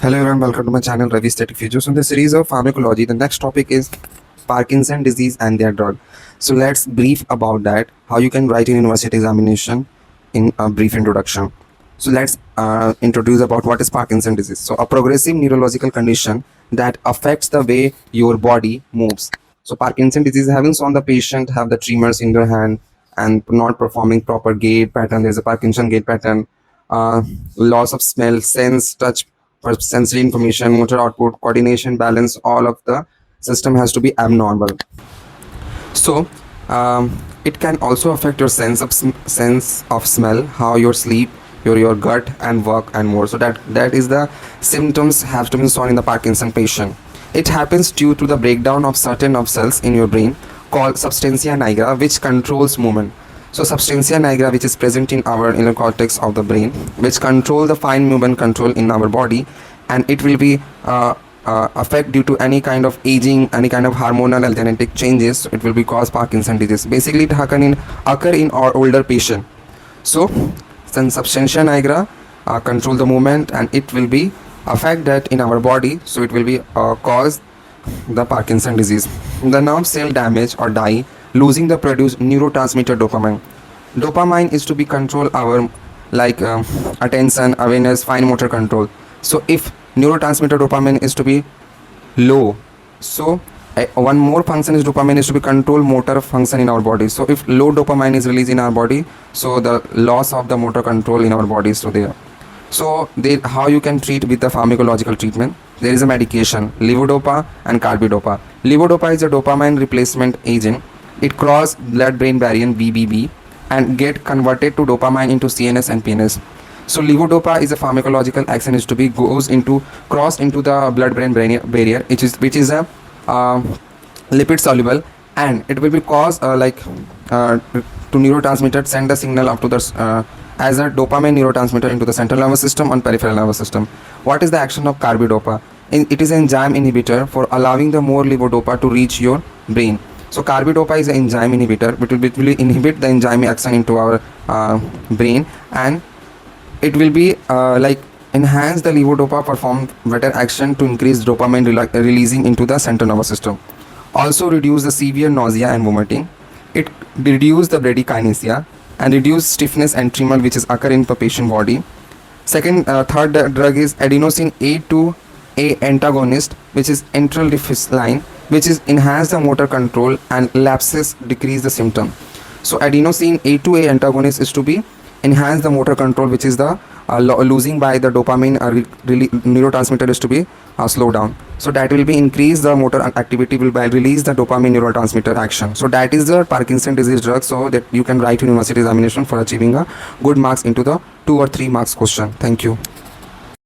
Hello everyone, welcome to my channel Ravi Static Futures. In the series of pharmacology, the next topic is Parkinson's disease and their drug. So let's brief about that, how you can write in university examination in a brief introduction. So let's introduce about what is Parkinson's disease. So a progressive neurological condition that affects the way your body moves. So Parkinson's disease having on the patient have the tremors in their hand and not performing proper gait pattern. There's a Parkinson gait pattern, loss of smell, sense, touch, for sensory information, motor output, coordination, balance, all of the system has to be abnormal. So it can also affect your sense of smell, how your sleep, your gut and work and more. So that is the symptoms have to be shown in the Parkinson patient. It happens due to the breakdown of certain of cells in your brain called substantia nigra, which controls movement. So substantia nigra, which is present in our inner cortex of the brain, which control the fine movement control in our body, and it will be affect due to any kind of aging, any kind of hormonal and genetic changes. So it will be cause Parkinson's disease. Basically, it occur in our older patient. So since substantia nigra control the movement, and it will be affect that in our body, so it will be cause the Parkinson's disease. The nerve cell damage or die, losing the produced neurotransmitter dopamine. Dopamine is to be control our attention, awareness, fine motor control. So if neurotransmitter dopamine is to be low, so one more function is dopamine is to be control motor function in our body. So if low dopamine is released in our body, so the loss of the motor control in our body is there. So how you can treat with the pharmacological treatment? There is a medication, Levodopa and Carbidopa. Levodopa is a dopamine replacement agent. It cross blood-brain barrier BBB and get converted to dopamine into CNS and PNS. So levodopa is a pharmacological action is to be goes into crossed into the blood-brain barrier, which is a lipid soluble, and it will be cause to neurotransmitter send the signal up to the as a dopamine neurotransmitter into the central nervous system and peripheral nervous system. What is the action of Carbidopa? It is an enzyme inhibitor for allowing the more levodopa to reach your brain. So Carbidopa is an enzyme inhibitor, which will inhibit the enzyme action into our brain, and it will be enhance the levodopa perform better action to increase dopamine releasing into the central nervous system. Also reduce the severe nausea and vomiting. It reduce the bradykinesia and reduce stiffness and tremor which is occur in the patient body. Third drug is adenosine A2A antagonist, which is enteral line, which is enhance the motor control and lapses decrease the symptom. So adenosine A2A antagonist is to be enhance the motor control, which is the losing by the dopamine neurotransmitter is to be slow down. So that will be increase the motor activity will by release the dopamine neurotransmitter action. So that is the Parkinson's disease drug, so that you can write university examination for achieving a good marks into the 2 or 3 marks question. Thank you.